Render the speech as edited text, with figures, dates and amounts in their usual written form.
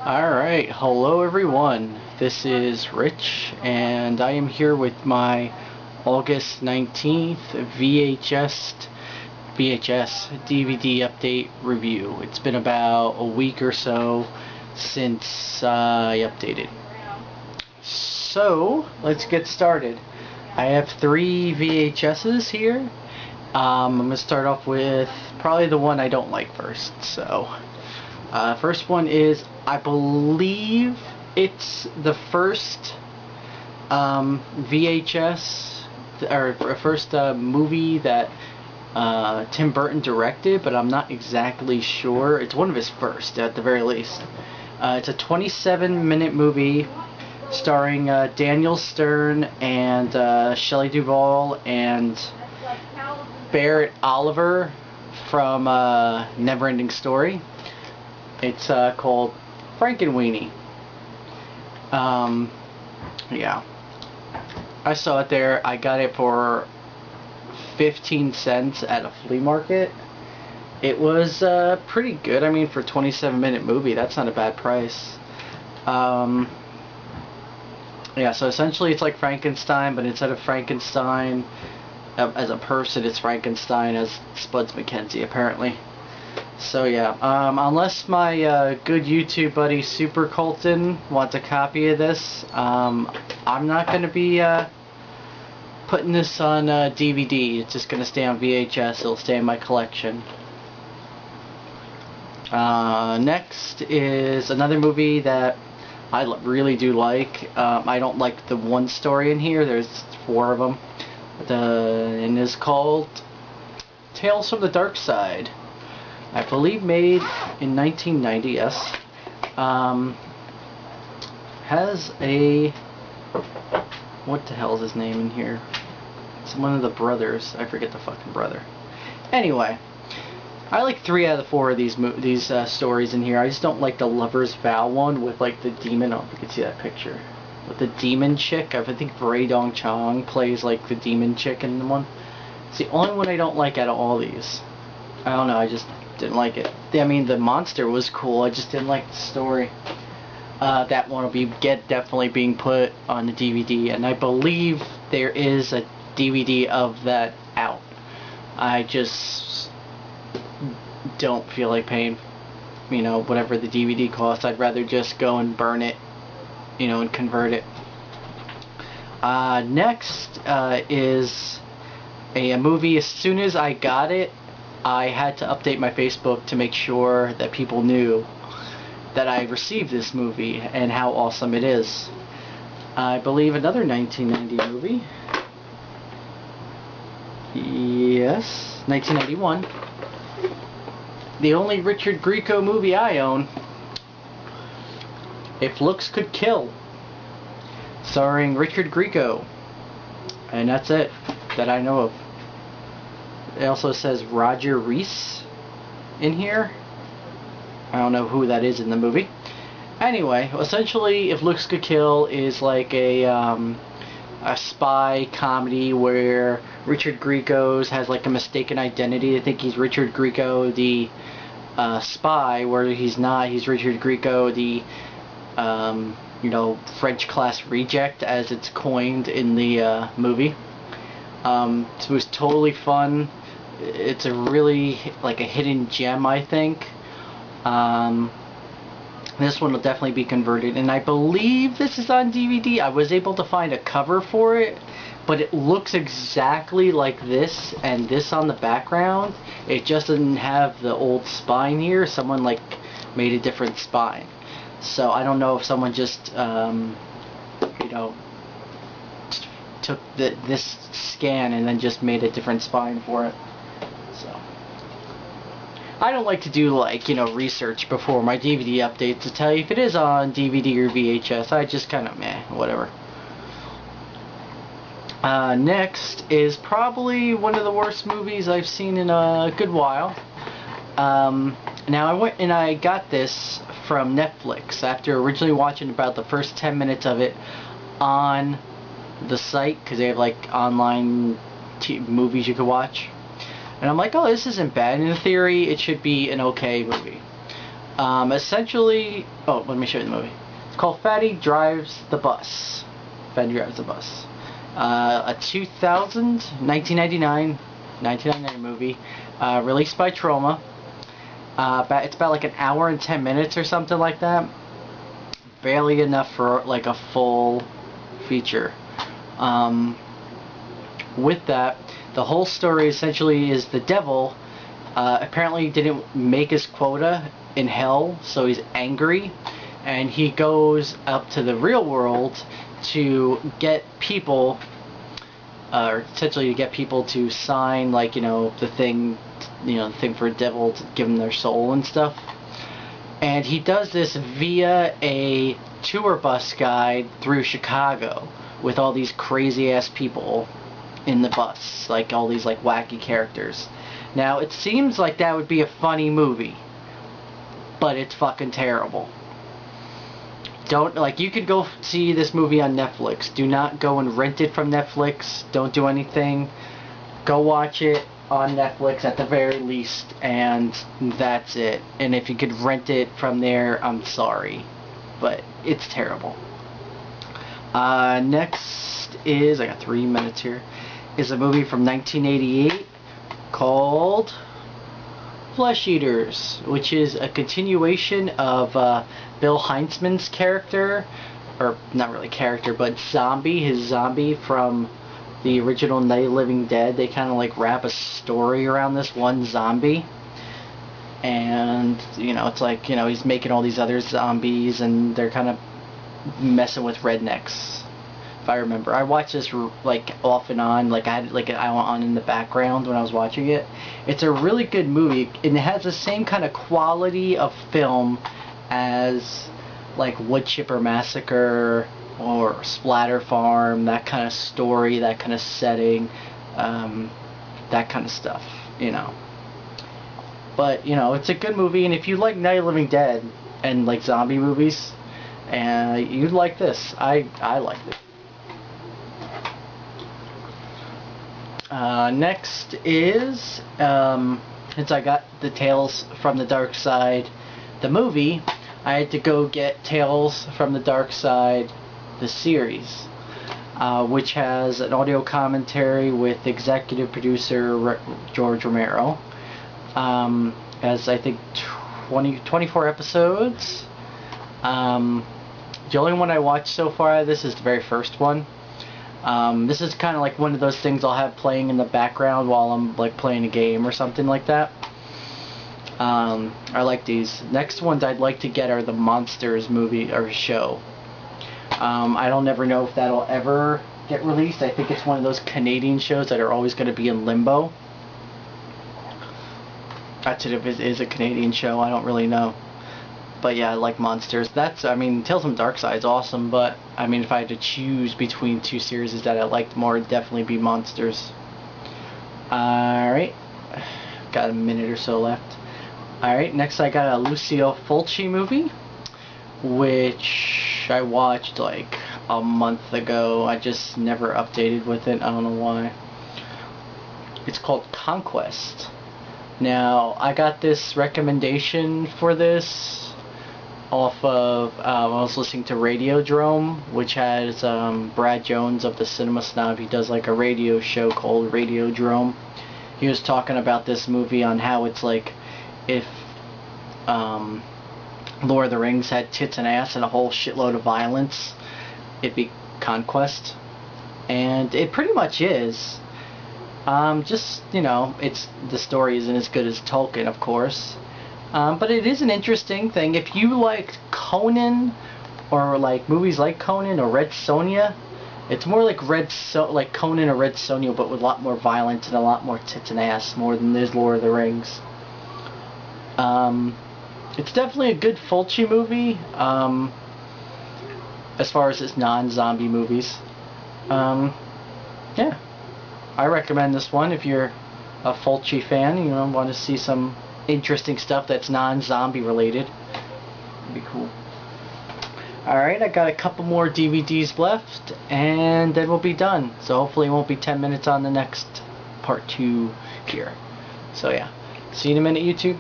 Alright, hello everyone. This is Rich, and I am here with my August 19th VHS DVD update review. It's been about a week or so since I updated. So, let's get started. I have 3 VHSs here. I'm going to start off with probably the one I don't like first. First one is, I believe it's the first VHS, or first movie that Tim Burton directed, but I'm not exactly sure. It's one of his first, at the very least. It's a 27-minute movie starring Daniel Stern and Shelley Duvall and Barrett Oliver from Neverending Story. It's called Frankenweenie. Yeah. I saw it there. I got it for 15 cents at a flea market. It was pretty good. I mean, for a 27-minute movie, that's not a bad price. Yeah, so essentially it's like Frankenstein, but instead of Frankenstein as a person, it's Frankenstein as Spuds MacKenzie, apparently. So yeah, unless my good YouTube buddy Super Colton wants a copy of this, I'm not going to be putting this on DVD. It's just going to stay on VHS. It'll stay in my collection. Next is another movie that I really do like. I don't like the one story in here. There's 4 of them. And it's called Tales from the Darkside. I believe made in 1990, yes. Has a... what the hell is his name in here? It's one of the brothers. I forget the fucking brother. Anyway, I like 3 out of the 4 of these stories in here. I just don't like the Lover's Vow one with like the demon. Oh, you can see that picture. With the demon chick. I think Ray Dong Chong plays like the demon chick in the one. It's the only one I don't like out of all these. I don't know, I just didn't like it. I mean, the monster was cool, I just didn't like the story. That one will be definitely being put on the DVD, and I believe there is a DVD of that out. I just don't feel like paying, whatever the DVD costs. I'd rather just go and burn it, and convert it. Next is a movie. As soon as I got it, I had to update my Facebook to make sure that people knew that I received this movie and how awesome it is. I believe another 1990 movie. Yes, 1991. The only Richard Grieco movie I own. If Looks Could Kill. Starring Richard Grieco. And that's it that I know of. It also says Roger Rees in here. I don't know who that is in the movie. Anyway, essentially, If Looks Could Kill is like a spy comedy where Richard Grieco has like a mistaken identity. I think he's Richard Grieco, the spy, where he's not. He's Richard Grieco, the French class reject, as it's coined in the movie. It was totally fun. It's a really like a hidden gem, I think. This one will definitely be converted, and I believe this is on DVD. I was able to find a cover for it, but it looks exactly like this and this on the background. It just doesn't have the old spine here. Someone like made a different spine. So I don't know if someone just took this scan and then just made a different spine for it. So I don't like to do research before my DVD updates to tell you if it is on DVD or VHS. I just kind of whatever. Next is probably one of the worst movies I've seen in a good while. Now I went and I got this from Netflix after originally watching about the first 10 minutes of it on the site, because they have like online movies you could watch. And I'm like, oh, this isn't bad. In theory, it should be an okay movie. Essentially, oh, let me show you the movie. It's called Fatty Drives the Bus. Fatty Drives the Bus. A 1999 movie, released by Troma. It's about like an hour and 10 minutes or something like that. Barely enough for like a full feature. With that, the whole story essentially is the devil apparently didn't make his quota in hell, so he's angry, and he goes up to the real world to get people, or essentially to get people to sign, like, the thing for a devil to give them their soul and stuff. And he does this via a tour bus guide through Chicago with all these crazy ass people in the bus, like all these like wacky characters. Now it seems like that would be a funny movie, but it's fucking terrible. You could go see this movie on Netflix. Do not go and rent it from Netflix. Don't do anything. Go watch it on Netflix at the very least, and that's it. And if you could rent it from there, I'm sorry, but it's terrible. Next is, I got 3 minutes here, is a movie from 1988 called Flesh Eaters, which is a continuation of Bill Heintzman's character, or not really character, but his zombie from the original Night of the Living Dead. They kind of like wrap a story around this one zombie, and it's like he's making all these other zombies, and they're kind of messing with rednecks. If I remember, I watched this like off and on, like I had like an hour on in the background when I was watching it. It's a really good movie, and it has the same kind of quality of film as like Wood Chipper Massacre or Splatter Farm, that kind of story, that kind of setting, that kind of stuff, But, it's a good movie, and if you like Night of the Living Dead and like zombie movies, you'd like this. I liked it. Next is, since I got the Tales from the Dark Side, the movie, I had to go get Tales from the Dark Side, the series, which has an audio commentary with executive producer George Romero. Has, I think, 24 episodes. The only one I watched so far, this is the very first one. This is kind of like one of those things I'll have playing in the background while I'm like playing a game or something like that. I like these. Next ones I'd like to get are the Monsters movie or show. I don't ever know if that'll ever get released. I think it's one of those Canadian shows that are always going to be in limbo. That's it, if it is a Canadian show, I don't really know. But yeah, I like Monsters. Tales from Dark Side is awesome, but if I had to choose between two series that I liked more, it'd definitely be Monsters. Alright, got a minute or so left. Alright, next I got a Lucio Fulci movie, which I watched like a month ago. I just never updated with it, I don't know why. It's called Conquest. Now, I got this recommendation for this off of, I was listening to Radiodrome, which has Brad Jones of the Cinema Snob. He does like a radio show called Radiodrome. He was talking about this movie on how it's like if Lord of the Rings had tits and ass and a whole shitload of violence, it'd be Conquest. And it pretty much is. It's, the story isn't as good as Tolkien, of course. But it is an interesting thing. If you liked Conan, or like movies like Conan or Red Sonja, it's more like like Conan or Red Sonja, but with a lot more violence and a lot more tits and ass, more than there's Lord of the Rings. It's definitely a good Fulci movie, as far as its non-zombie movies. Yeah. I recommend this one if you're a Fulci fan, want to see some interesting stuff that's non-zombie related. It'd be cool. Alright, I got a couple more DVDs left, and then we'll be done. So hopefully it won't be 10 minutes on the next part 2 here. So yeah, see you in a minute, YouTube.